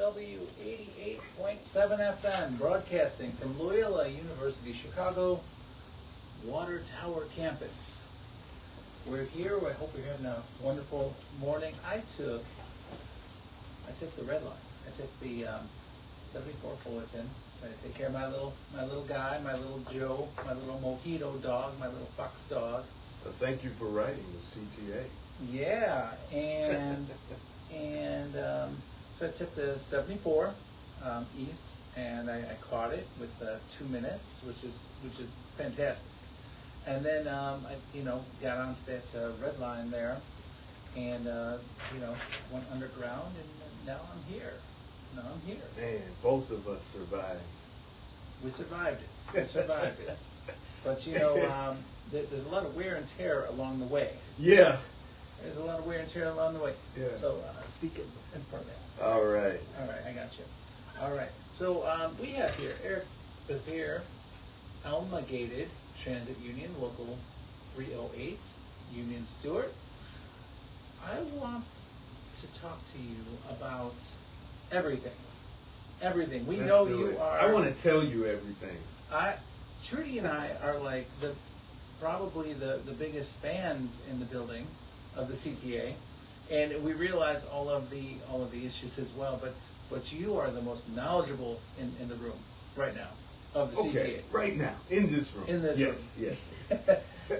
KSW 88.7 FM, broadcasting from Loyola University, Chicago, Water Tower Campus. We're here. I hope you're having a wonderful morning. I took the red line. I took the 74 Fullerton. So I take care of my little guy, my little Joe, my little mojito dog, my little fox dog. Thank you for writing the CTA. Yeah, and so I took the 74 east, and I caught it with 2 minutes, which is fantastic. And then I got onto that red line there, and went underground, and now I'm here. Man, both of us survived. We survived it. But there's a lot of wear and tear along the way. Yeah. There's a lot of wear and tear along the way. Yeah. So speak in front of that. All right, I got you. All right. So we have here, Eric is here, Elma Gated Transit Union, Local 308, Union Stewart. I want to talk to you about everything. Everything. We know you are. I want to tell you everything. Trudy and I are like probably the biggest fans in the building of the CTA, and we realize all of the issues as well. But you are the most knowledgeable in the room right now of the CTA. Right now in this room. Yes. Yes.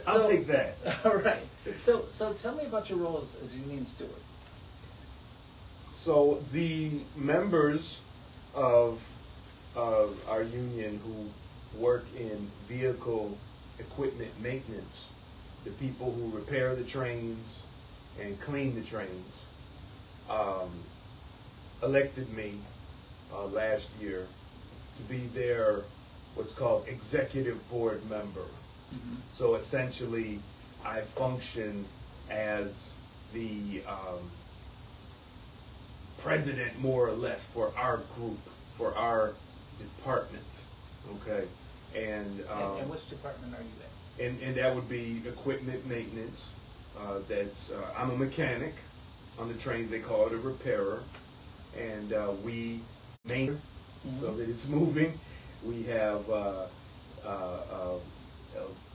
I'll take that. All right. So tell me about your role as Union Steward. So the members of our union who work in vehicle equipment maintenance, the people who repair the trains and clean the trains, elected me last year to be their what's called executive board member. Mm-hmm. So essentially, I function as the president, more or less, for our group, for our department. Okay, and which department are you in? And that would be equipment maintenance. I'm a mechanic on the trains. They call it a repairer, and we maintain so that it's moving. We have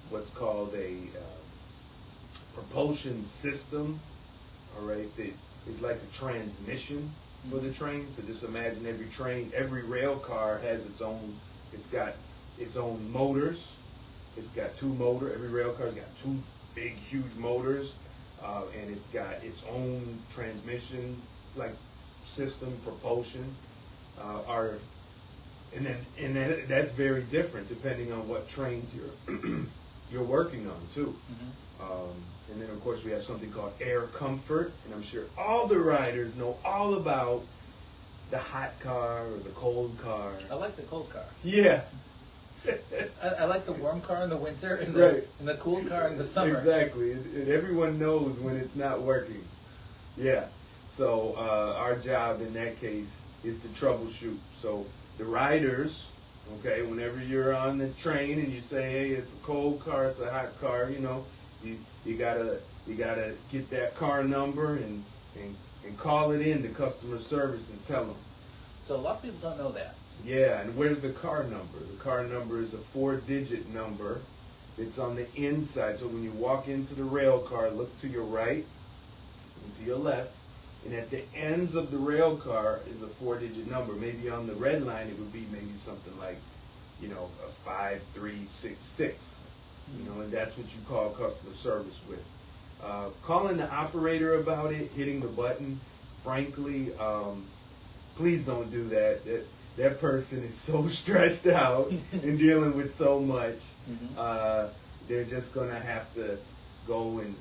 what's called a propulsion system. All right, that is like the transmission for the train. So just imagine every rail car has its own. It's got its own motors. It's got every rail car's got two big, huge motors, and it's got its own transmission, like system, propulsion. That's very different depending on what trains you're working on too. Mm-hmm. And then of course we have something called air comfort, and I'm sure all the riders know all about the hot car or the cold car. I like the cold car. Yeah. I like the warm car in the winter and the cool car in the summer. Exactly. And everyone knows when it's not working. Yeah. So our job in that case is to troubleshoot. So the riders, okay, whenever you're on the train and you say, hey, it's a cold car, it's a hot car, you gotta get that car number and call it in to customer service and tell them. So a lot of people don't know that. Yeah, and where's the car number? The car number is a 4-digit number. It's on the inside. So when you walk into the rail car, look to your right and to your left. And at the ends of the rail car is a 4-digit number. Maybe on the red line it would be maybe something like, a 5366. And that's what you call customer service with. Calling the operator about it, hitting the button, frankly, please don't do that. That person is so stressed out and dealing with so much. Mm-hmm. They're just going to have to go and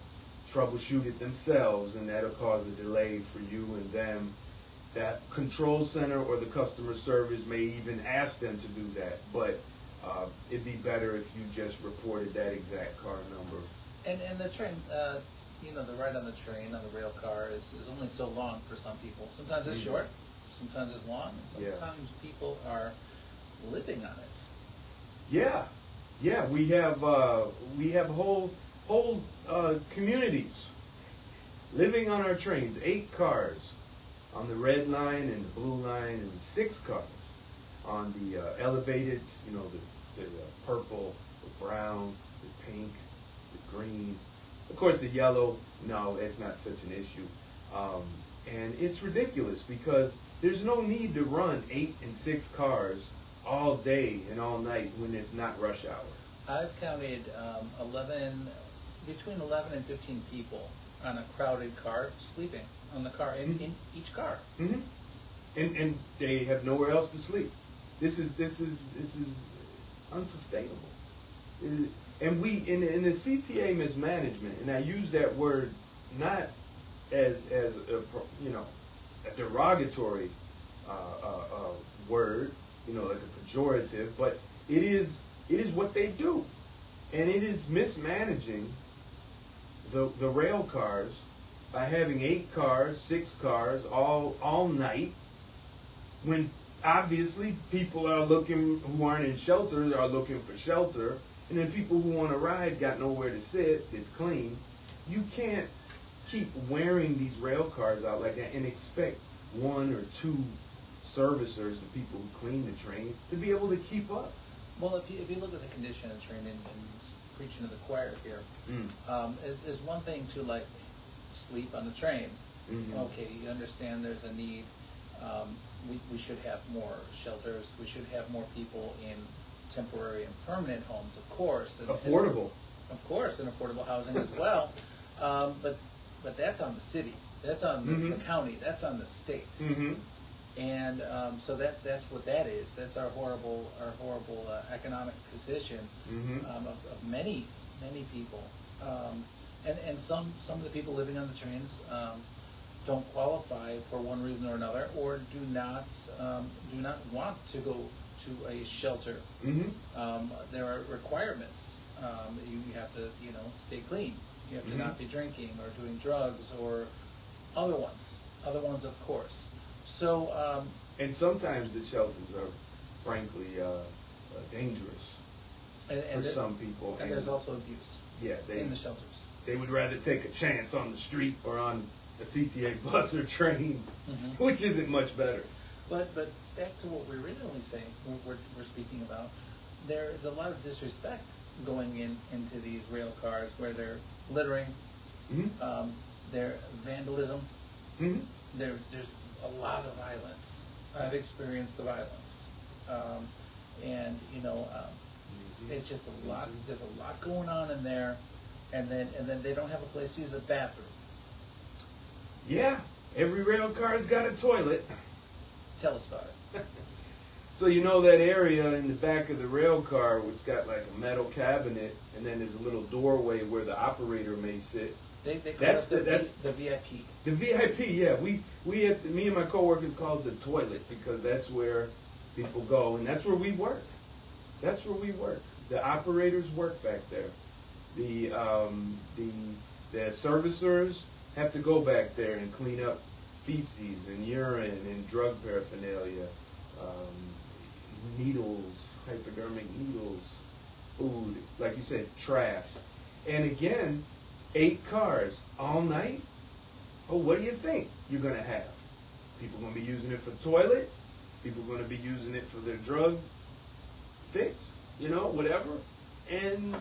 troubleshoot it themselves, and that'll cause a delay for you and them. That control center or the customer service may even ask them to do that, but it'd be better if you just reported that exact car number. And the train, the ride on the train, on the rail car is only so long for some people. Sometimes it's short. Sometimes it's long, and sometimes people are living on it. Yeah. We have whole communities living on our trains. 8 cars On the red line and the blue line, and 6 cars. On the elevated, the purple, the brown, the pink, the green. Of course, the yellow, no, it's not such an issue. And it's ridiculous because there's no need to run 8 and 6 cars all day and all night when it's not rush hour. I've counted between 11 and 15 people on a crowded car sleeping on the car, in each car. Mm-hmm. And they have nowhere else to sleep. This is unsustainable. And we in the CTA mismanagement, and I use that word not as a derogatory word, like a pejorative, but it is what they do, and it is mismanaging the rail cars by having 8 cars, 6 cars all night, when obviously people are looking who aren't in shelters are looking for shelter, and then people who want to ride got nowhere to sit. It's clean. You can't keep wearing these rail cars out like that and expect 1 or 2 servicers, the people who clean the train, to be able to keep up. Well, if you look at the condition of the train and preaching to the choir here, is one thing to like sleep on the train. Mm-hmm. Okay, you understand there's a need. We should have more shelters. We should have more people in temporary and permanent homes, of course. Affordable. Of course, and affordable housing as well. But that's on the city. That's on the county. That's on the state. Mm-hmm. And so that's what that is. That's our horrible economic position of many people. And some of the people living on the trains don't qualify for one reason or another, or do not want to go to a shelter. Mm-hmm. There are requirements. You have to stay clean. You have to not be drinking or doing drugs or other ones, of course. So and sometimes the shelters are frankly dangerous for some people, and there's also abuse. Yeah, in the shelters. They would rather take a chance on the street or on a CTA bus or train, which isn't much better. But back to what we were originally saying, we're speaking about, there is a lot of disrespect going into these rail cars where they're littering, they're vandalism, there's a lot of violence. I've experienced the violence, and it's just a lot. There's a lot going on in there, and then they don't have a place to use a bathroom. Yeah, every rail car's got a toilet. Tell us about it. So that area in the back of the rail car, which got like a metal cabinet, and then there's a little doorway where the operator may sit. They call it the VIP. The VIP, yeah. Me and my coworkers call it the toilet because that's where people go, and that's where we work. That's where we work. The operators work back there. The servicers have to go back there and clean up feces and urine and drug paraphernalia, needles, hypodermic needles, food, like you said, trash. And again, 8 cars all night. Oh, what do you think you're going to have? People going to be using it for the toilet. People going to be using it for their drug fix, whatever. And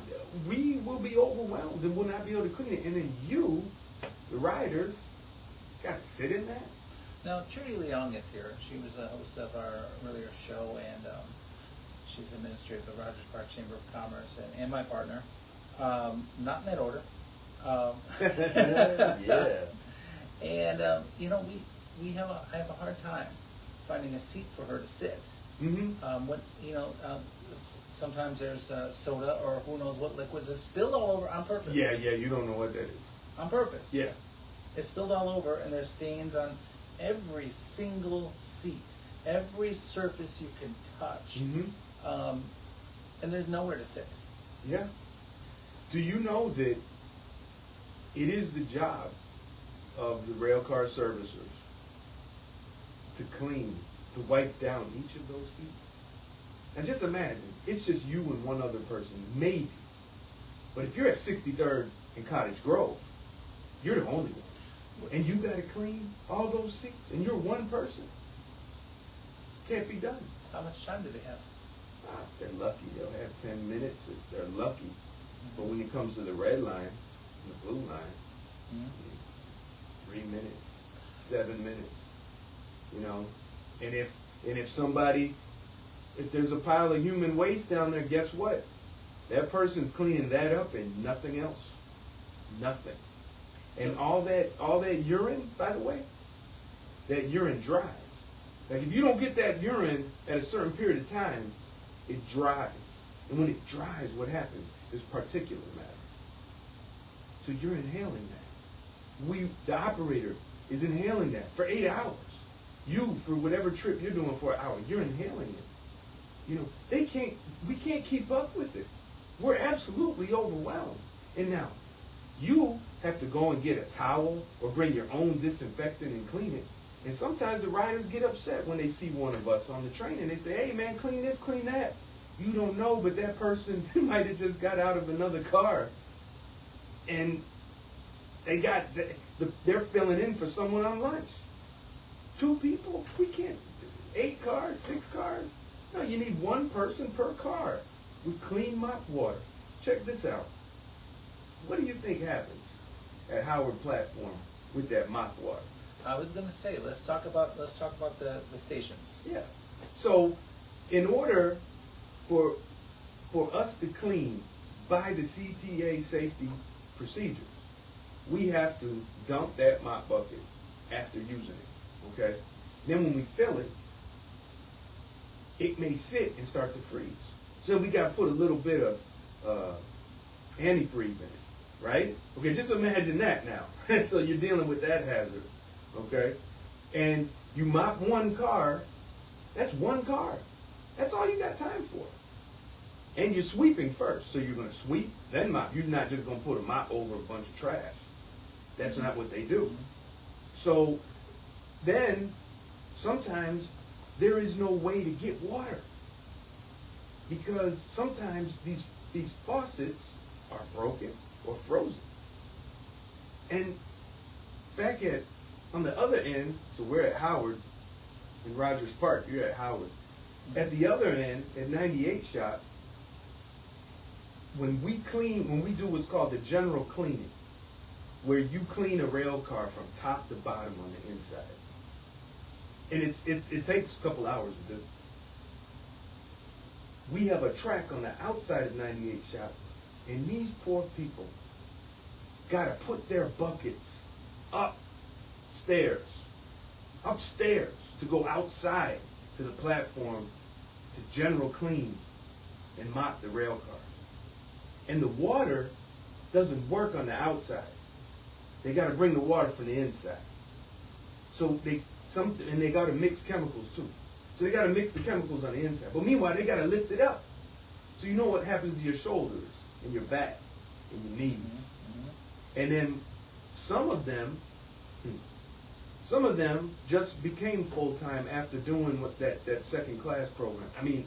we will be overwhelmed and will not be able to clean it. And then you, the riders, got to sit in that. Now, Trudy Leong is here. She was a host of our earlier show, and she's administrator of the Rogers Park Chamber of Commerce, and my partner. Not in that order. Yeah. And I have a hard time finding a seat for her to sit. Sometimes there's soda or who knows what liquids is spilled all over on purpose. Yeah, you don't know what that is. On purpose. Yeah. It's spilled all over, and there's stains on every single seat, every surface you can touch, and there's nowhere to sit. Yeah. Do you know that it is the job of the railcar servicers to clean, to wipe down each of those seats? Now just imagine, it's just you and one other person, maybe. But if you're at 63rd and Cottage Grove, you're the only one. And you got to clean all those seats, and you're one person. Can't be done. How much time do they have? They're lucky. They'll have 10 minutes if they're lucky. But when it comes to the red line and the blue line, 3 minutes, 7 minutes, you know. And if somebody, if there's a pile of human waste down there, guess what? That person's cleaning that up and nothing else. Nothing. And all that urine, by the way, that urine dries. Like if you don't get that urine at a certain period of time, it dries. And when it dries, what happens? There's particulate matter. So you're inhaling that. The operator is inhaling that for 8 hours. You, for whatever trip you're doing for an hour, you're inhaling it. You know, we can't keep up with it. We're absolutely overwhelmed. And now, you have to go and get a towel or bring your own disinfectant and clean it. And sometimes the riders get upset when they see one of us on the train and they say, hey man, clean this, clean that. You don't know, but that person might have just got out of another car and they're filling in for someone on lunch. 2 people? We can't. 8 cars, 6 cars? No, you need 1 person per car with clean mop water. Check this out. What do you think happens at Howard Platform with that mop water? I was going to say, let's talk about the stations. Yeah. So, in order for us to clean by the CTA safety procedures, we have to dump that mop bucket after using it. Okay. Then when we fill it, it may sit and start to freeze. So we got to put a little bit of antifreeze in it, right? Okay, just imagine that now. So you're dealing with that hazard, okay? And you mop 1 car, that's 1 car. That's all you got time for. And you're sweeping first. So you're going to sweep, then mop. You're not just going to put a mop over a bunch of trash. That's not what they do. So then sometimes there is no way to get water. Because sometimes these faucets are broken or frozen. And back on the other end, so we're at Howard, in Rogers Park, you're at Howard. At the other end, at 98 Shop, when we do what's called the general cleaning, where you clean a rail car from top to bottom on the inside. And it takes a couple hours to do. We have a track on the outside of 98 Shop, and these poor people gotta put their buckets upstairs to go outside to the platform to general clean and mop the rail cars. And the water doesn't work on the outside. They gotta bring the water from the inside. So they gotta mix chemicals too. So they gotta mix the chemicals on the inside. But meanwhile, they gotta lift it up. So you know what happens to your shoulders and your back and your knees. And then some of them just became full-time after doing what that second class program. The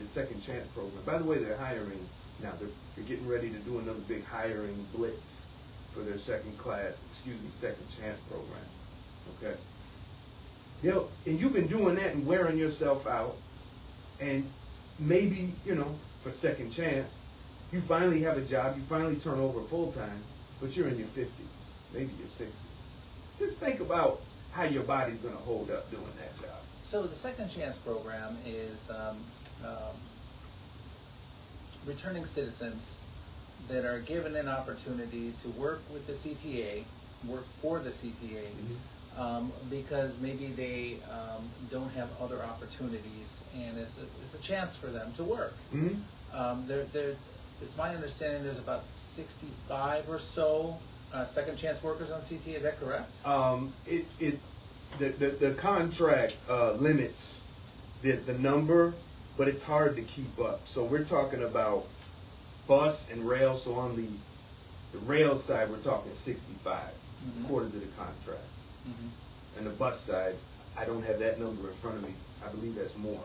second chance program. By the way, they're hiring now. They're getting ready to do another big hiring blitz for their second chance program. Okay. And you've been doing that and wearing yourself out, and maybe, for second chance, you finally have a job, you finally turn over full-time, but you're in your 50s, maybe your 60s. Just think about how your body's going to hold up doing that job. So the second chance program is returning citizens that are given an opportunity to work with the CTA, work for the CTA, because maybe they don't have other opportunities, and it's a chance for them to work. It's my understanding there's about 65 or so second chance workers on CTA. Is that correct? The contract limits the number, but it's hard to keep up. So we're talking about bus and rail. So on the rail side, we're talking 65 according to the contract. And the bus side, I don't have that number in front of me. I believe that's more.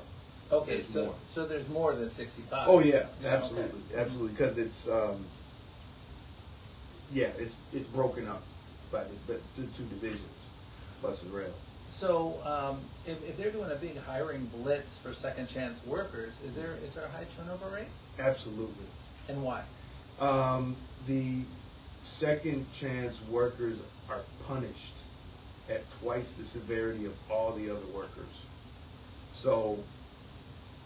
Okay, so there's more than 65. Oh yeah, absolutely, okay. Absolutely, because it's it's broken up by the two divisions, bus and rail. So, if they're doing a big hiring blitz for second chance workers, is there a high turnover rate? Absolutely. And why? The second chance workers are punished at twice the severity of all the other workers. So,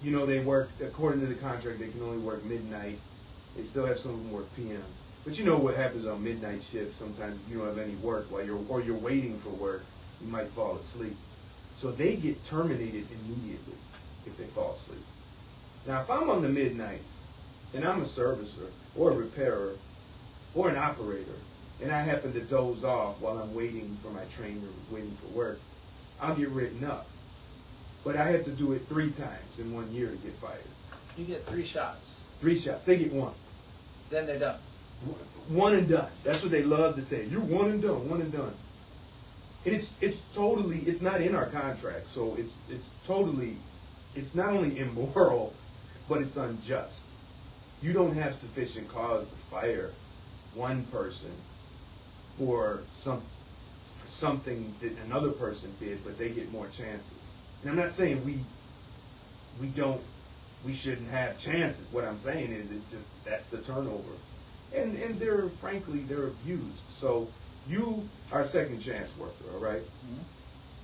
they work, according to the contract, they can only work midnight. They still have some of them work PM. But you know what happens on midnight shifts, sometimes if you don't have any work or you're waiting for work, you might fall asleep. So they get terminated immediately if they fall asleep. Now, if I'm on the midnights and I'm a servicer or a repairer or an operator, and I happen to doze off while I'm waiting for my train or waiting for work, I'll get written up. But I have to do it 3 times in 1 year to get fired. You get 3 shots. 3 shots. They get 1. Then they're done. 1 and done. That's what they love to say. You're 1 and done. 1 and done. And it's totally, it's not in our contract, so it's totally, it's not only immoral, but it's unjust. You don't have sufficient cause to fire one person for something that another person did, but they get more chances. And I'm not saying we shouldn't have chances. What I'm saying is it's just, that's the turnover. And they're abused. So you are a second chance worker, all right?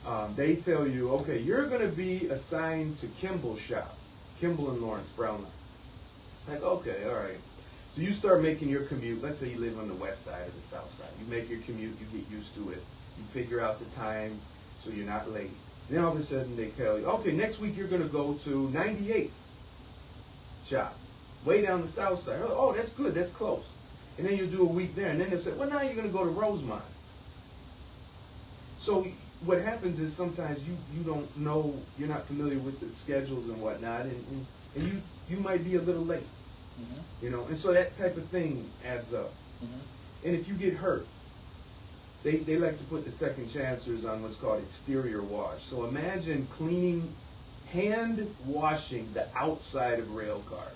Mm-hmm. They tell you, okay, you're going to be assigned to Kimball's shop, Kimball and Lawrence, Brown Line. Like, okay, all right. So you start making your commute. Let's say you live on the west side or the south side. You make your commute, you get used to it. You figure out the time so you're not late. Then all of a sudden they tell you, okay, next week you're going to go to 98th shop, way down the south side. Oh, that's good, that's close. And then you do a week there, and then they'll say, well, now you're going to go to Rosemont. So what happens is sometimes you don't know, you're not familiar with the schedules and whatnot, and you might be a little late. Mm-hmm. And so that type of thing adds up. Mm-hmm. And if you get hurt, they like to put the second chancers on what's called exterior wash. So imagine hand washing the outside of rail cars.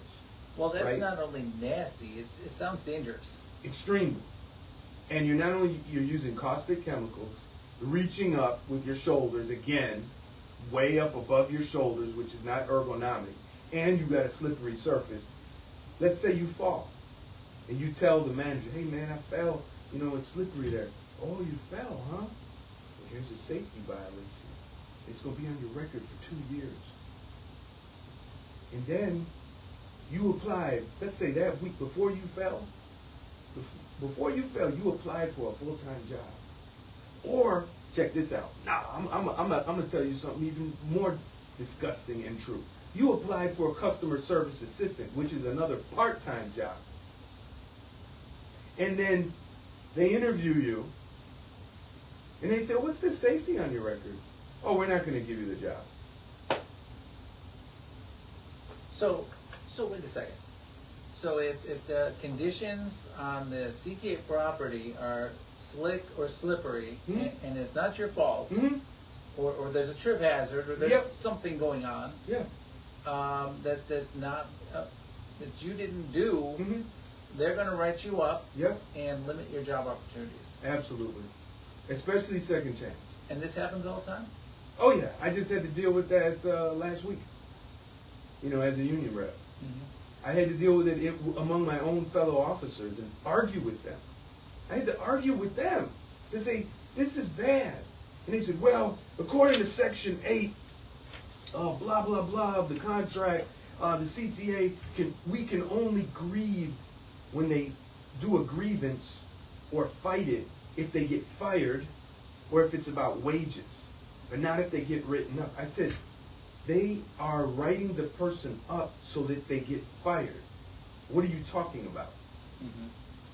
Well, that's right? not only nasty, it sounds dangerous. Extremely. And you're using caustic chemicals, reaching up with your shoulders, again, way up above your shoulders, which is not ergonomic, and you've got a slippery surface. Let's say you fall, and you tell the manager, hey man, I fell, it's slippery there. Oh, you fell, huh? Well, here's a safety violation. It's going to be on your record for 2 years. And then you applied, let's say that week before you fell, you applied for a full-time job. Or, check this out. Nah, I'm going to tell you something even more disgusting and true. You applied for a customer service assistant, which is another part-time job. And then they interview you, and they say, what's the safety on your record? Oh, we're not going to give you the job. So wait a second. So if the conditions on the CTA property are slick or slippery, mm-hmm. and it's not your fault, mm-hmm. or there's a trip hazard, or there's yep. something going on, yeah. that's not that you didn't do, mm-hmm. they're going to write you up yep. and limit your job opportunities. Absolutely. Especially second chance. And this happens all the time? Oh, yeah. I just had to deal with that last week, as a union rep. Mm-hmm. I had to deal with it among my own fellow officers and argue with them. I had to argue with them to say, this is bad. And they said, well, according to Section 8, blah, blah, blah, of the contract, the CTA, we can only grieve when they do a grievance or fight it if they get fired or if it's about wages, but not if they get written up. I said, they are writing the person up so that they get fired. What are you talking about? Mm-hmm.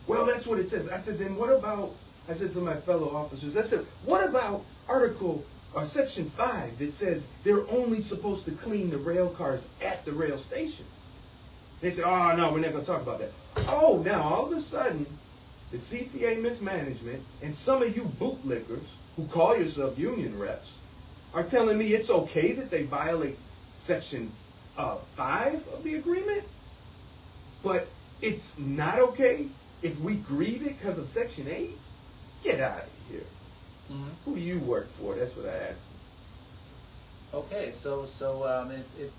Well, that's what it says. I said, then what about, I said to my fellow officers, I said, what about Section 5 that says they're only supposed to clean the rail cars at the rail station? They said, oh, no, we're not going to talk about that. Oh, now, all of a sudden, the CTA mismanagement and some of you bootlickers who call yourself union reps are telling me it's okay that they violate Section 5 of the agreement, but it's not okay if we grieve it because of Section 8? Get out of here. here? Mhm. Who do you work for? That's what I asked. Okay, so if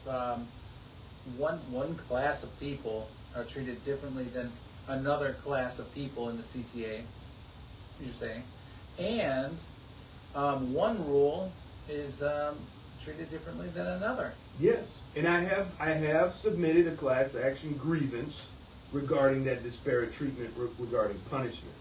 one class of people are treated differently than another class of people in the CTA, you're saying, and one rule is treated differently than another. Yes, and I have submitted a class action grievance regarding that disparate treatment regarding punishment.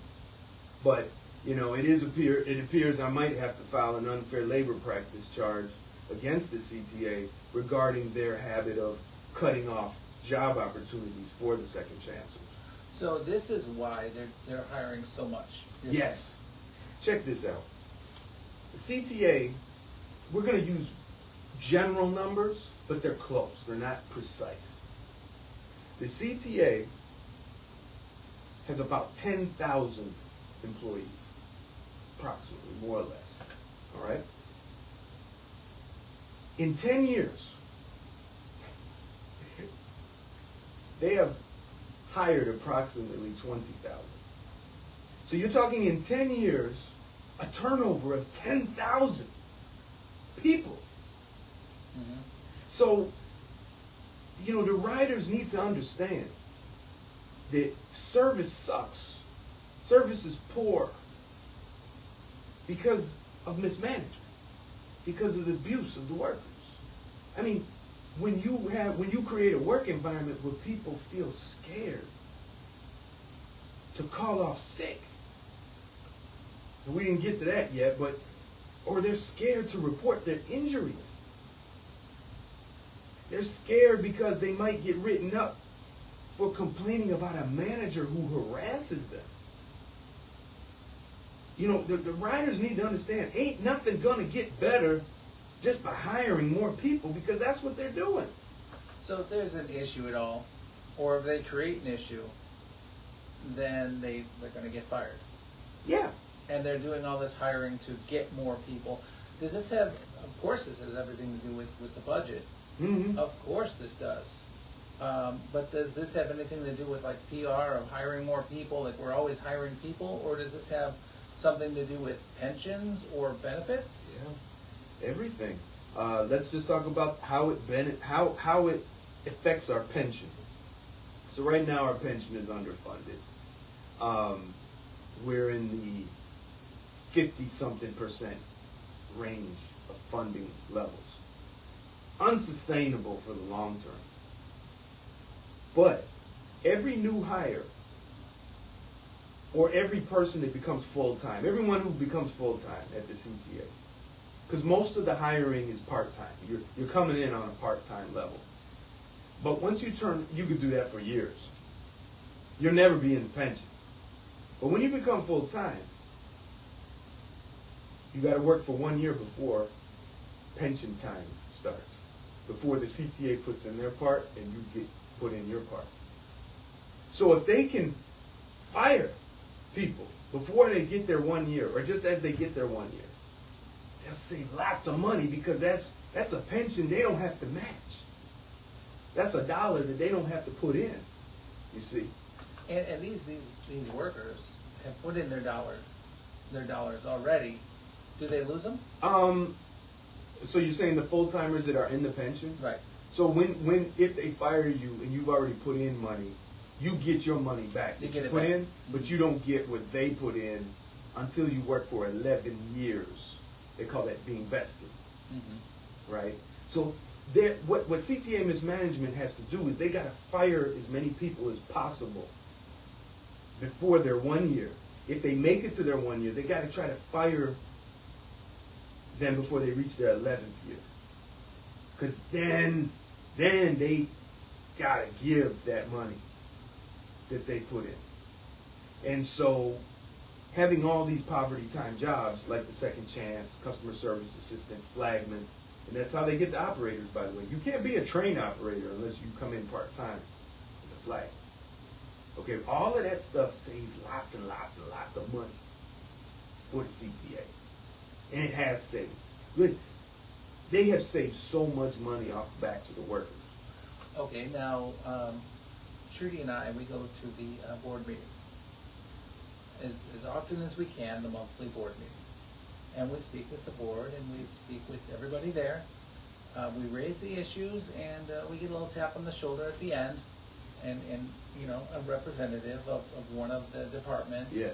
But it appears I might have to file an unfair labor practice charge against the CTA regarding their habit of cutting off job opportunities for the second chancellors. So this is why they're hiring so much. Yes. Check this out. The CTA, we're going to use general numbers, but they're close. They're not precise. The CTA has about 10,000 employees, approximately, more or less. All right? In 10 years, they have hired approximately 20,000. So you're talking in 10 years, a turnover of 10,000 people. Mm-hmm. So, the riders need to understand that service sucks. Service is poor because of mismanagement, because of the abuse of the workers. I mean, when you create a work environment where people feel scared to call off sick, and we didn't get to that yet, or they're scared to report their injuries. They're scared because they might get written up for complaining about a manager who harasses them. The riders need to understand, ain't nothing gonna get better just by hiring more people, because that's what they're doing. So if there's an issue at all, or if they create an issue, then they're going to get fired. Yeah. And they're doing all this hiring to get more people. Does this have, of course this has everything to do with the budget. Mm-hmm. Of course this does. But does this have anything to do with like PR of hiring more people, like we're always hiring people, or does this have something to do with pensions or benefits? Yeah, everything. Let's just talk about how it affects our pension. So right now our pension is underfunded. We're in the 50-something% range of funding levels. Unsustainable for the long term. But every new hire, or every person that becomes full-time, everyone who becomes full-time at the CTA, because most of the hiring is part-time. You're coming in on a part-time level. But once you could do that for years. You'll never be in the pension. But when you become full-time, you got to work for 1 year before pension time starts, before the CTA puts in their part and you get put in your part. So if they can fire people before they get their 1 year, or just as they get their 1 year, they'll save lots of money, because that's a pension they don't have to match. That's $1 that they don't have to put in, you see. And these workers have put in their dollars already. Do they lose them? So you're saying the full-timers that are in the pension? Right. So if they fire you and you've already put in money, you get your money back. You get it put back. in, but you don't get what they put in until you work for 11 years. They call that being vested, right? So what CTA mismanagement has to do is they got to fire as many people as possible before their 1 year. If they make it to their 1 year, they got to try to fire them before they reach their 11th year. Because then they got to give that money that they put in. And so having all these poverty time jobs like the second chance, customer service assistant, flagman, and that's how they get the operators, by the way. You can't be a train operator unless you come in part-time as a flag. Okay, all of that stuff saves lots and lots and lots of money for the CTA. And it has saved. Good. They have saved so much money off the backs of the workers. Okay, now, Trudy and I, we go to the board meeting. as often as we can, the monthly board meeting. And we speak with the board, and we speak with everybody there. We raise the issues, and we get a little tap on the shoulder at the end, and you know, a representative of one of the departments Yeah.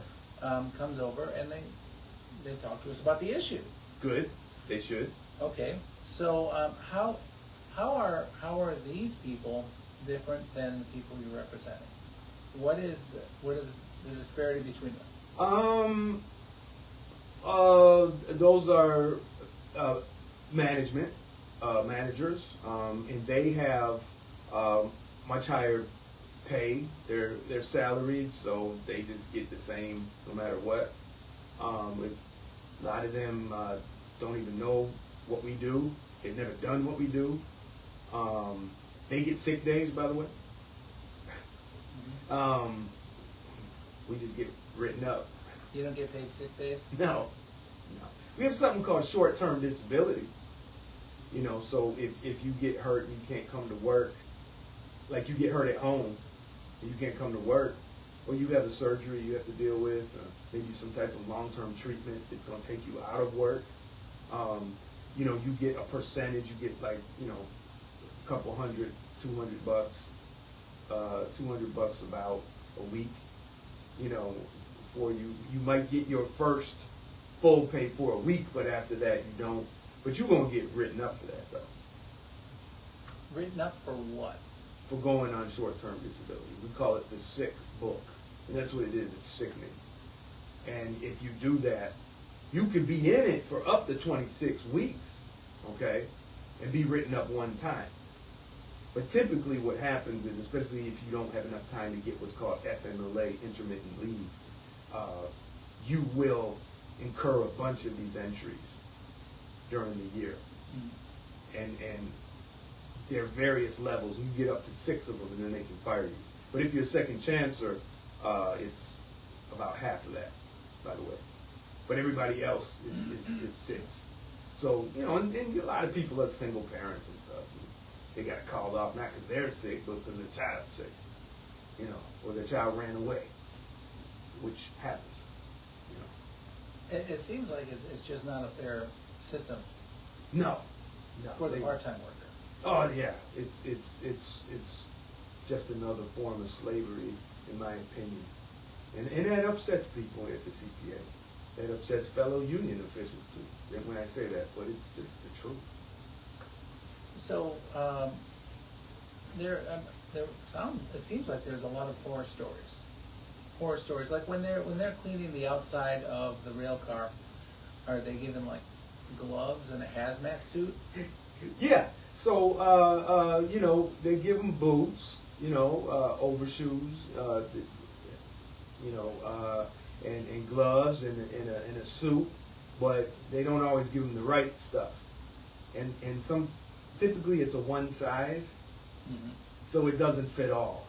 Comes over, and they talk to us about the issue. Good. They should. Okay, so how are these people different than the people you're representing? What is the disparity between them? Those are managers, and they have much higher pay. They're salaried, so they just get the same no matter what. A lot of them don't even know what we do. They've never done what we do. They get sick days, by the way. We just get written up. You don't get paid sick days? No. We have something called short-term disability. You know, so if you get hurt and you can't come to work, like you get hurt at home and you can't come to work, or you have a surgery you have to deal with, maybe some type of long-term treatment that's going to take you out of work, you know, you get a percentage. You get like, you know, a couple hundred, $200, $200 about a week. You know, for you might get your first full pay for a week, but after that you don't. But you're gonna get written up for that though. Written up for what? For going on short-term disability. We call it the sick book, and that's what it is. It's sickening. And if you do that, you could be in it for up to 26 weeks, okay, and be written up one time. But typically what happens is, especially if you don't have enough time to get what's called FMLA, intermittent leave, you will incur a bunch of these entries during the year. And there are various levels. You get up to 6 of them, and then they can fire you. But if you're a second chancer, it's about half of that, by the way. But everybody else is 6. So, you know, and a lot of people are single parents and stuff. They got called off not because they're sick, but because their child's sick, you know, or their child ran away, which happens, you know. It seems like it's just not a fair system No. for the part-time worker. Oh yeah, it's just another form of slavery, in my opinion, and that upsets people at the CTA. That upsets fellow union officials too. When I say that, but it's just the truth. So it seems like there's a lot of horror stories. Horror stories, like when they're cleaning the outside of the rail car, are they given like gloves and a hazmat suit? Yeah. So you know, they give them boots, you know, overshoes, you know, and gloves and a suit, but they don't always give them the right stuff. And typically it's a one size, so it doesn't fit all.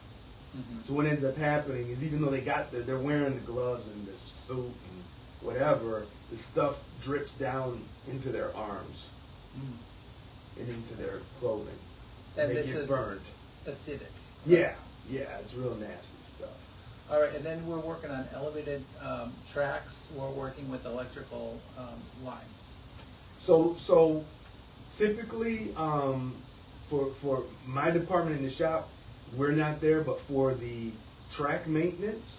So what ends up happening is, even though they're wearing the gloves and the suit and whatever, the stuff drips down into their arms and into their clothing. And they this get is burned. acidic. Yeah, it's real nasty stuff. All right, and then we're working on elevated tracks. We're working with electrical lines. So typically, for my department in the shop, we're not there, but for the track maintenance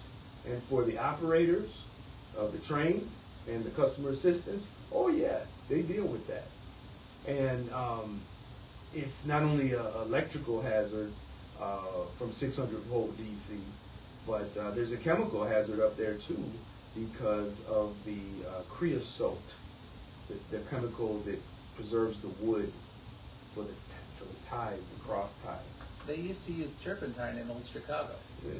and for the operators of the train and the customer assistance, oh yeah, they deal with that. And it's not only an electrical hazard from 600 volt DC, but there's a chemical hazard up there too, because of the creosote, the chemical that preserves the wood for the ties, the cross ties. They used to use turpentine in old Chicago. Yeah.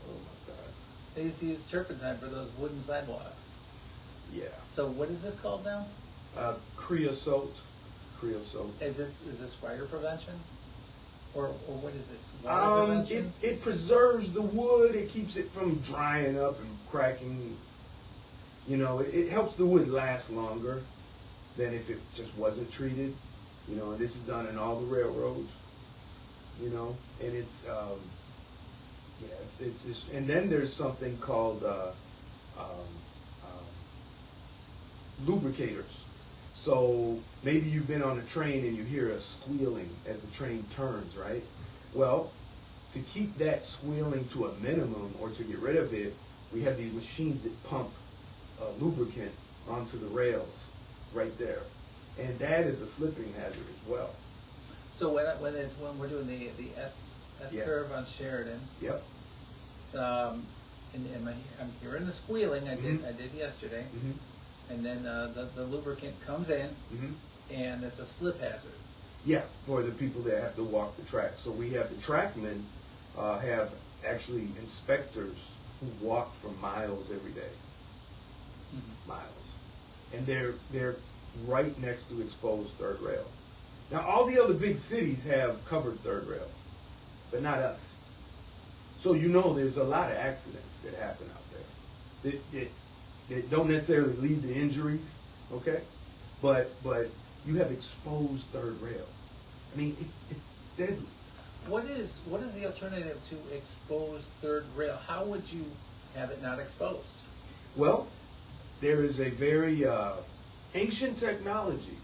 Oh my God. They used to use turpentine for those wooden sidewalks. Yeah. So what is this called now? Creosote. Creosote. Is this fire prevention? Or what is this? Water prevention? It preserves the wood. It keeps it from drying up and cracking. You know, it helps the wood last longer than if it just wasn't treated. You know, and this is done in all the railroads. You know, and it's just, and then there's something called lubricators. So maybe you've been on a train and you hear a squealing as the train turns, right? Well, to keep that squealing to a minimum or to get rid of it, we have these machines that pump lubricant onto the rails right there. And that is a slipping hazard as well. So when we're doing the S Yeah. curve on Sheridan, Yep. and I'm hearing the squealing. I did yesterday, and then the lubricant comes in, and it's a slip hazard. Yeah, for the people that have to walk the track. So we have the trackmen have actually inspectors who walk for miles every day. Miles. And they're right next to exposed third rail. Now all the other big cities have covered third rail, but not us. So you know there's a lot of accidents that happen out there that don't necessarily lead to injuries, okay? But you have exposed third rail. I mean, it's deadly. What is the alternative to exposed third rail? How would you have it not exposed? Well, there is a very ancient technology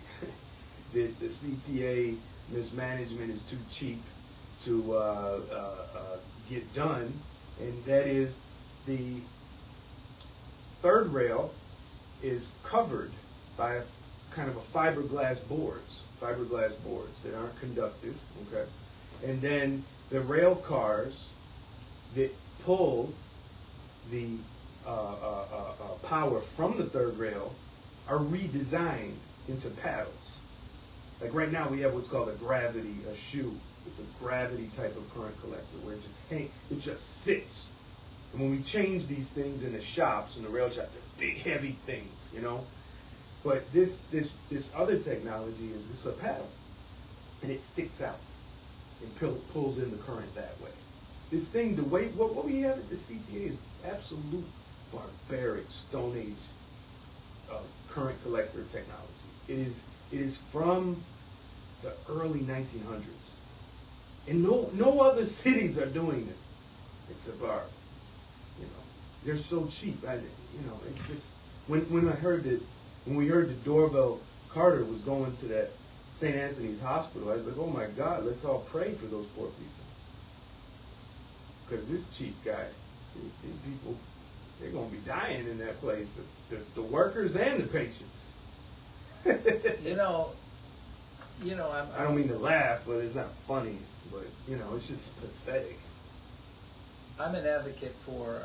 that the CTA mismanagement is too cheap to get done, and that is the third rail is covered by a kind of a fiberglass boards that aren't conductive, okay? And then the rail cars that pull the power from the third rail are redesigned into paddles. Like right now we have what's called a shoe. It's a gravity type of current collector where it just sits. And when we change these things in the shops, in the rail shop, they're big, heavy things, you know? But this other technology is just a paddle. And it sticks out and pulls in the current that way. This thing, the way, what we have at the CTA is absolute barbaric Stone Age current collector technology. It is from the early 1900s. And no other cities are doing this except ours. You know, they're so cheap. It's just when we heard that Dorville Carter was going to that St. Anthony's Hospital, I was like, oh my God, let's all pray for those poor people. Because this cheap guy, these people, they're going to be dying in that place. The workers and the patients. I don't mean to laugh, but it's not funny. But, it's just pathetic. I'm an advocate for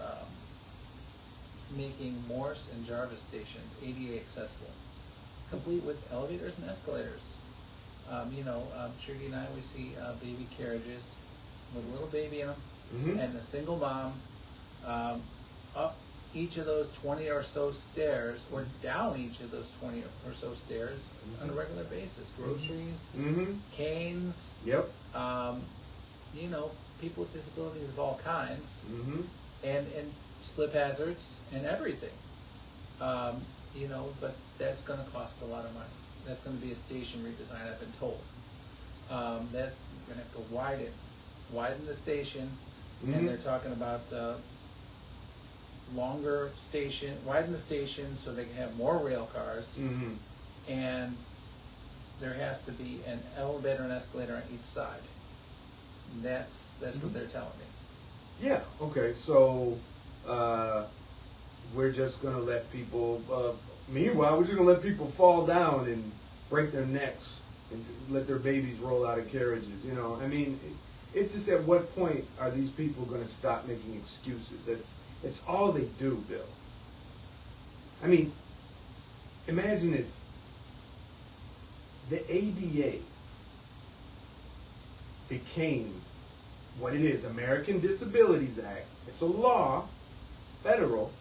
making Morse and Jarvis stations ADA accessible, complete with elevators and escalators. Trudy and I, we see baby carriages with a little baby in them, and a single mom up each of those 20 or so stairs, or down each of those 20 or so stairs on a regular basis. Groceries, canes, people with disabilities of all kinds, and slip hazards and everything. But that's going to cost a lot of money. That's going to be a station redesign, I've been told. That's going to have to widen the station, and they're talking about widen the station so they can have more rail cars, and there has to be an elevator and escalator on each side. That's what they're telling me. Yeah, okay, so we're just going to let people, meanwhile, we're just going to let people fall down and break their necks and let their babies roll out of carriages, it's just at what point are these people going to stop making excuses? That's all they do, Bill. Imagine this. The ADA became what it is, American Disabilities Act. It's a law, federal,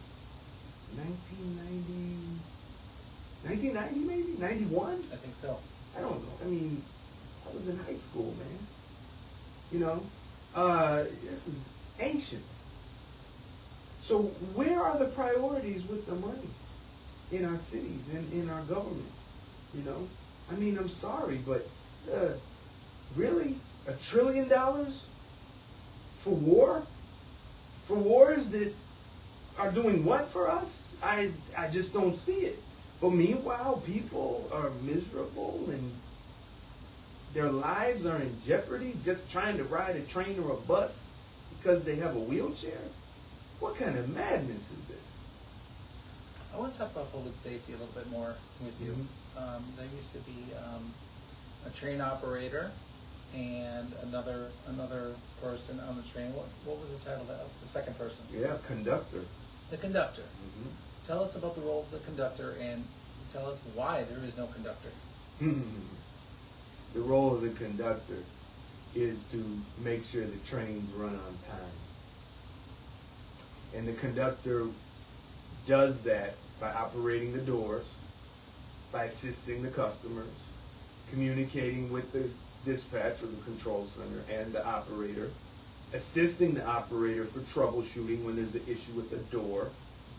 1990 maybe? 91? I think so. I don't know. I was in high school, man. This is ancient. So where are the priorities with the money in our cities and in our government? I'm sorry, but really, $1 trillion for war? For wars that are doing what for us? I just don't see it. But meanwhile, people are miserable and their lives are in jeopardy just trying to ride a train or a bus because they have a wheelchair? What kind of madness is this? I want to talk about public safety a little bit more with you. There used to be a train operator and another person on the train. What was the title of that? The second person? Yeah, conductor. The conductor. Tell us about the role of the conductor and tell us why there is no conductor. The role of the conductor is to make sure the trains run on time. And the conductor does that by operating the doors, by assisting the customers, communicating with the dispatch or the control center and the operator, assisting the operator for troubleshooting when there's an issue with the door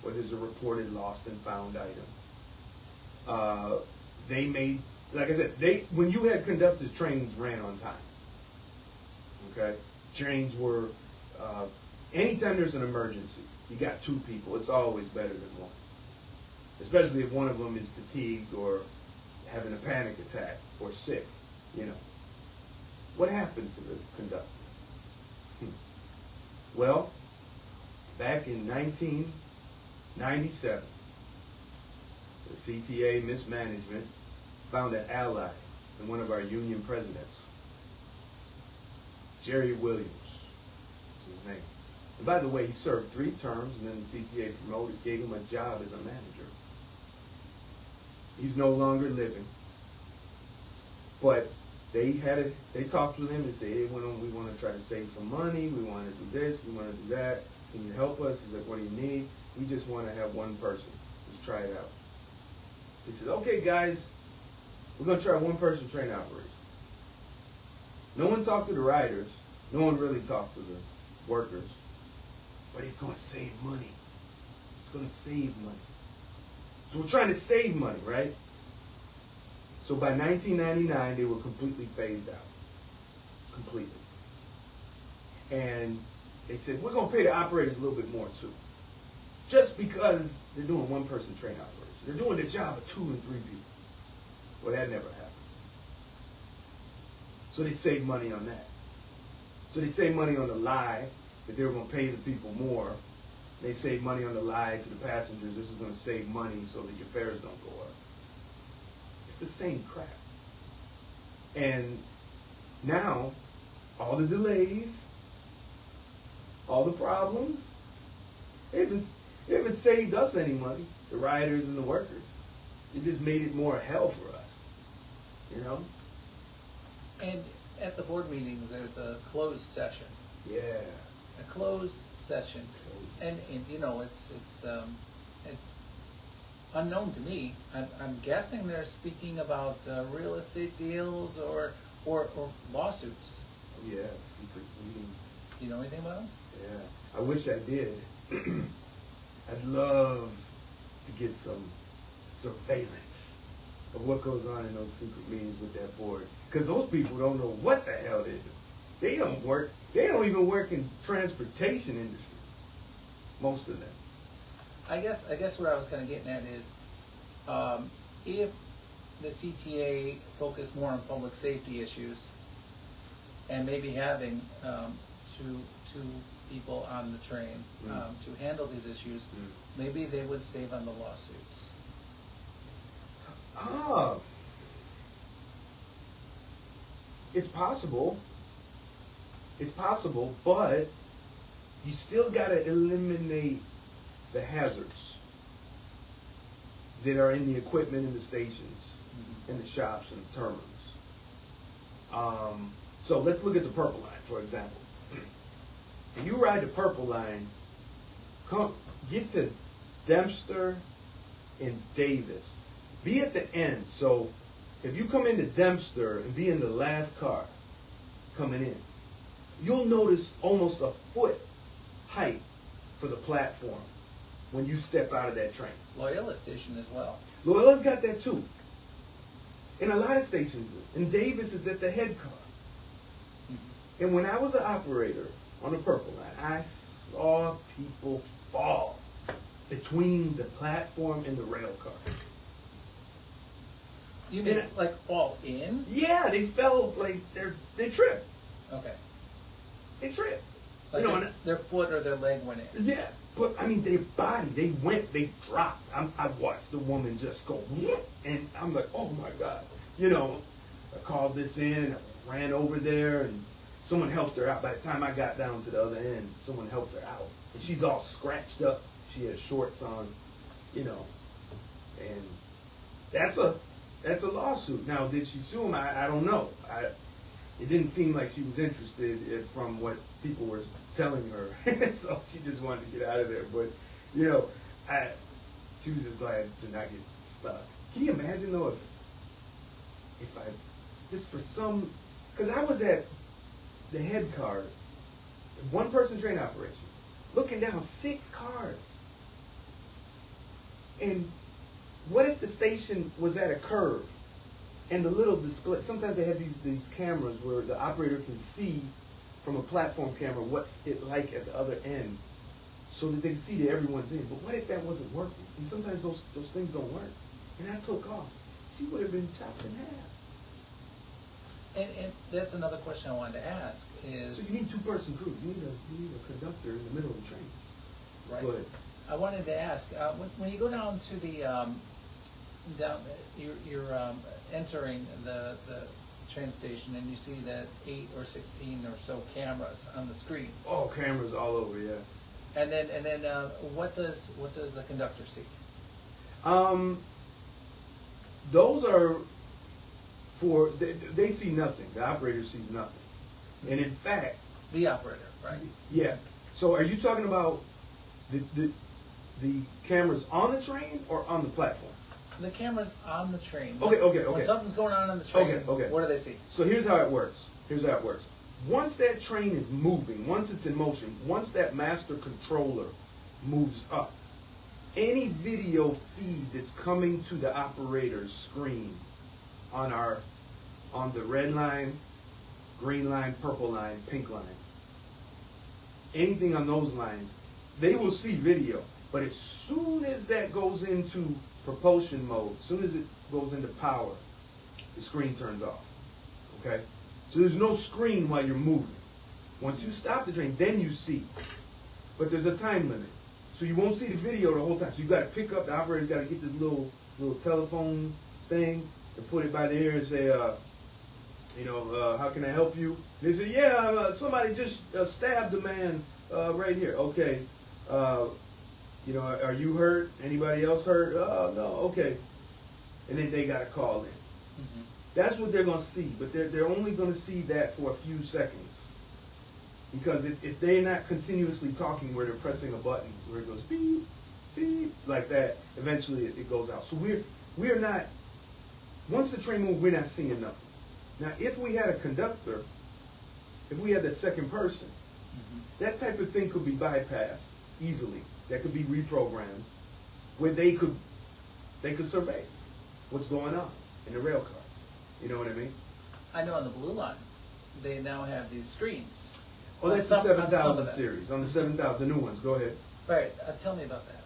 or there's a reported lost and found item. They made, like I said, when you had conductors, trains ran on time. Okay? Trains were, anytime there's an emergency, you got two people, it's always better than one. Especially if one of them is fatigued or having a panic attack or sick, you know. What happened to the conductor? Well, back in 1997, the CTA mismanagement found an ally in one of our union presidents. Jerry Williams is his name. And by the way, he served 3 terms, and then the CTA gave him a job as a manager. He's no longer living. But they talked with him and said, hey, we want to try to save some money, we want to do this, we want to do that. Can you help us? He's like, what do you need? We just want to have one person. Let's try it out. He said, okay, guys, we're going to try one person train operation. No one talked to the riders. No one really talked to the workers. But it's going to save money. It's going to save money. So we're trying to save money, right? So by 1999, they were completely phased out. Completely. And they said, we're going to pay the operators a little bit more too. Just because they're doing one-person train operation. They're doing the job of 2 and 3 people. Well, that never happened. So they saved money on that. So they saved money on the lie that they were going to pay the people more. They saved money on the lie to the passengers. This is going to save money so that your fares don't go up. It's the same crap. And now, all the delays, all the problems, they haven't saved us any money, the riders and the workers. It just made it more hell for us, you know? And at the board meetings, there's a closed session. Yeah. A closed session. And you know, it's unknown to me. I'm guessing they're speaking about real estate deals or lawsuits. Yeah, secret meetings. Do you know anything about them? Yeah, I wish I did. I'd love to get some surveillance of what goes on in those secret meetings with that board. Because those people don't know what the hell they do. They don't even work in transportation industry. Most of them. I guess what I was kind of getting at is, if the CTA focused more on public safety issues, and maybe having two people on the train to handle these issues, maybe they would save on the lawsuits. It's possible. It's possible, but you still got to eliminate the hazards that are in the equipment in the stations, in the shops and the terminals. So let's look at the Purple Line, for example. When you ride the Purple Line, get to Dempster and Davis. Be at the end. So if you come into Dempster and be in the last car coming in, you'll notice almost a foot height for the platform when you step out of that train. Loyola Station as well. Loyola's got that too. And a lot of stations do. And Davis is at the head car. And when I was an operator on the Purple Line, I saw people fall. between the platform and the rail car. You mean like all in? Yeah, they fell like they tripped. Okay. They tripped. Like You know, their foot or their leg went in. yeah, but I mean, their body, they dropped. I watched the woman just go, whoop, and I'm like, oh my God. You know, I called this in, I ran over there, and someone helped her out. By the time I got down to the other end, someone helped her out. And she's all scratched up. She has shorts on, you know, and that's a lawsuit. Now, did she sue him? I don't know. It didn't seem like she was interested from what people were telling her. So she just wanted to get out of there. But, you know, she was just glad to not get stuck. Can you imagine, though, if I, just for some, because I was at the head car, one-person train operation, looking down 6 cars. And what if the station was at a curve and the little display, sometimes they have these cameras where the operator can see from a platform camera what's it like at the other end so that they can see that everyone's in. But what if that wasn't working? And sometimes those things don't work. And I took off. She would have been chopped in half. And that's another question I wanted to ask is... So you need 2-person crews. You need a conductor in the middle of the train. Right. But I wanted to ask, when you go down to the, you're entering the train station and you see that 8 or 16 or so cameras on the screens. oh, cameras all over, yeah. And then what does the conductor see? Those are for they see nothing. The operator sees nothing. And in fact, The operator, right? yeah. So are you talking about the cameras on the train or on the platform? The camera's on the train. Okay. When something's going on the train, Okay. what do they see? So here's how it works. Once that train is moving, once it's in motion, once that master controller moves up, any video feed that's coming to the operator's screen on the red line, green line, purple line, pink line, anything on those lines, they will see video. But as soon as that goes into propulsion mode, as soon as it goes into power, the screen turns off. Okay? So there's no screen while you're moving. Once you stop the train, then you see. But there's a time limit. So you won't see the video the whole time. So you got to pick up, the operator's got to get this little telephone thing and put it by the ear and say, how can I help you? And they say, yeah, somebody just stabbed a man right here. Okay. Are you hurt? Anybody else hurt? Oh, no, okay. And then they got to call in. Mm-hmm. That's what they're going to see, but they're only going to see that for a few seconds. Because if they're not continuously talking where they're pressing a button, where it goes beep, beep, like that, eventually it goes out. So we're not, once the train moves, we're not seeing nothing. Now, if we had a conductor, if we had the second person, that type of thing could be bypassed easily. That could be reprogrammed, where they could survey what's going on in the rail car. You know what I mean? I know on the Blue Line, they now have these screens. Oh, that's the 7000 series. On the 7000, the new ones. Go ahead. Right. Tell me about that.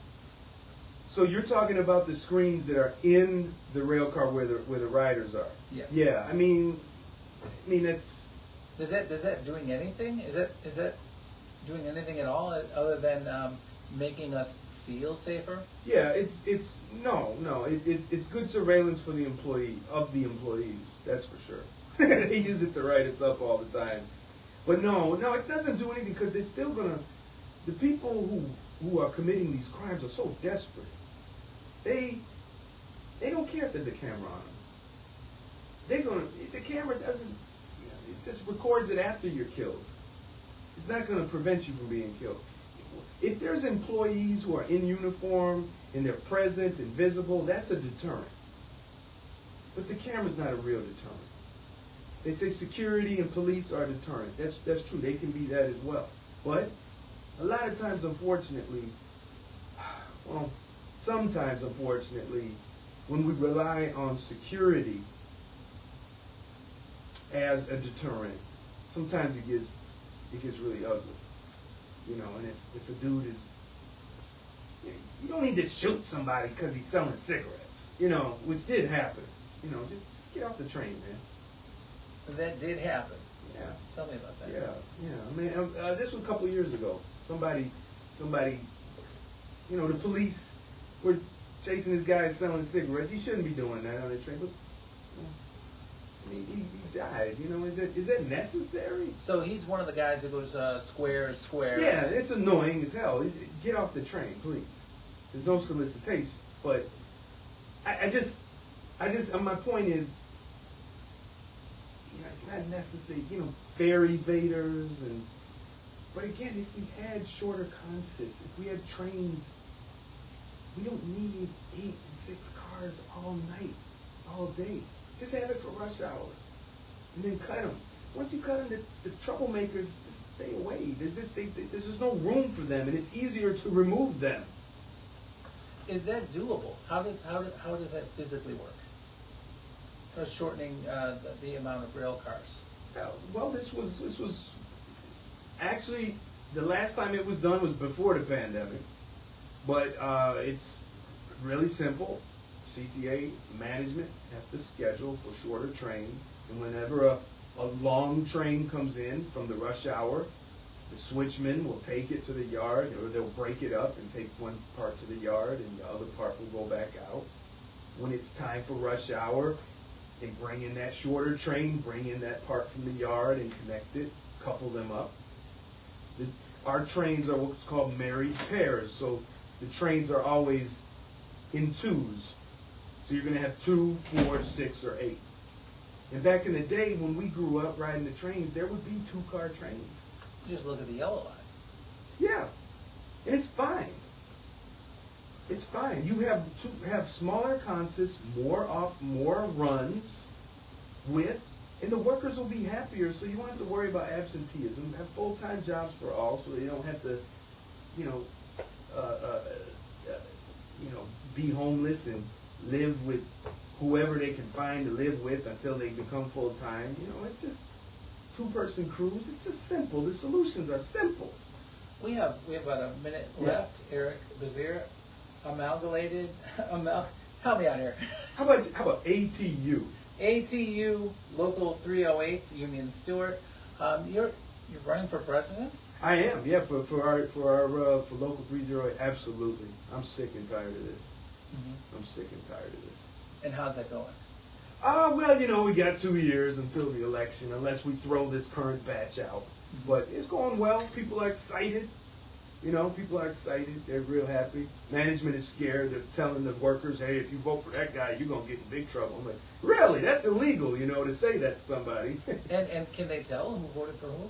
So you're talking about the screens that are in the rail car where the riders are. Yes. Yeah. I mean that's. Is that doing anything? Is that doing anything at all other than making us feel safer? Yeah. It's good surveillance for the employees. That's for sure. They use it to write us up all the time. But no, it doesn't do anything because they're still gonna. The people who are committing these crimes are so desperate. They don't care if there's a camera on them. The camera doesn't. It just records it after you're killed. It's not going to prevent you from being killed. If there's employees who are in uniform and they're present and visible, that's a deterrent. But the camera's not a real deterrent. They say security and police are a deterrent. That's true. They can be that as well. But a lot of times, unfortunately, sometimes, unfortunately, when we rely on security as a deterrent, sometimes it gets really ugly. And if a dude is You don't need to shoot somebody because he's selling cigarettes. You know, which did happen. You know, just get off the train, man. That did happen. Yeah. Tell me about that. Yeah. I mean, this was a couple of years ago. Somebody, you know, the police were chasing this guy selling cigarettes. You shouldn't be doing that on the train, but I mean, he died. You know, is that necessary? So he's one of the guys that goes squares. Yeah, it's annoying as hell. Get off the train, please. There's no solicitation, but I just, my point is, you know, it's not necessary. You know, fare evaders but again, if we had shorter consists, if we had trains, we don't need 8 and 6 cars all night, all day. Just have it for rush hour, and then cut them. Once you cut them, the troublemakers just stay away. There's just no room for them, and it's easier to remove them. Is that doable? How does that physically work? Shortening the amount of rail cars. Well, this was actually the last time it was done was before the pandemic, but it's really simple. CTA management has to schedule for shorter trains, and whenever a long train comes in from the rush hour, the switchman will take it to the yard, or they'll break it up and take one part to the yard and the other part will go back out. When it's time for rush hour, they bring in that shorter train, bring in that part from the yard and connect it, couple them up. Our trains are what's called married pairs, so the trains are always in twos. So you're going to have 2, 4, 6, or 8. And back in the day when we grew up riding the trains, there would be 2-car trains. Just look at the yellow line. Yeah, and it's fine. It's fine. You have smaller consists, more runs and the workers will be happier. So you won't have to worry about absenteeism. Have full-time jobs for all, so they don't have to, be homeless and live with whoever they can find to live with until they become full-time. You know, it's just 2-person crews. It's just simple. The solutions are simple. We have about a minute left. Eric Bazier, amalgamated. Help me out here. How about ATU? ATU Local 308, Union Stewart. You're running for president? I am. Yeah, for Local 308. Absolutely. I'm sick and tired of this. Mm-hmm. I'm sick and tired of this. And how's that going? Well, we got 2 years until the election, unless we throw this current batch out. Mm-hmm. But it's going well. People are excited. People are excited. They're real happy. Management is scared. They're telling the workers, hey, if you vote for that guy, you're going to get in big trouble. I'm like, really? That's illegal, to say that to somebody. and can they tell who voted for who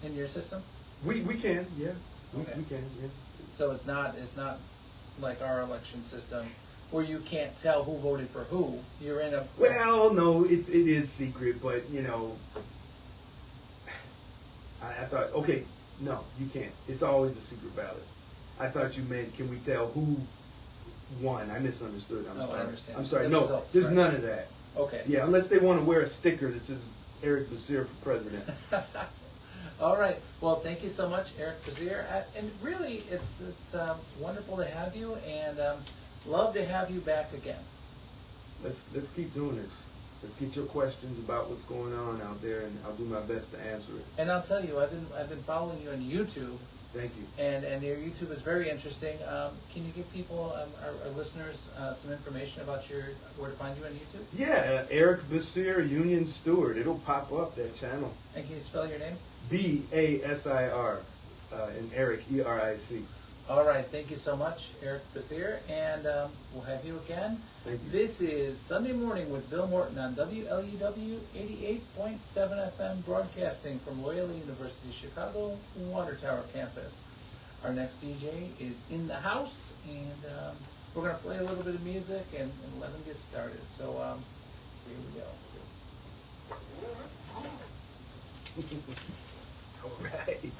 in your system? We can, yeah. Okay. We can, yeah. So it's not like our election system where you can't tell who voted for who. You're in a... Well, no, it is secret, but, I thought, okay, no, you can't. It's always a secret ballot. I thought you meant, can we tell who won? I misunderstood. I'm sorry. I understand. I'm sorry. The No, results, there's right? none of that. Okay. Yeah, unless they want to wear a sticker that says Eric Bazier for president. All right. Well, thank you so much, Eric Bazier. And really, it's wonderful to have you, and love to have you back again. Let's keep doing this. Let's get your questions about what's going on out there, and I'll do my best to answer it. And I'll tell you, I've been following you on YouTube. Thank you. And your YouTube is very interesting. Can you give people, our listeners, some information about where to find you on YouTube? Yeah, Eric Bazier, Union Stewart. It'll pop up, that channel. And can you spell your name? Basir, and Eric, ERIC. All right, thank you so much, Eric Bazier, and we'll have you again. Thank you. This is Sunday Morning with Bill Morton on WLUW 88.7 FM, broadcasting from Loyola University Chicago Water Tower campus. Our next DJ is in the house, and we're going to play a little bit of music and let them get started. So here we go. All right.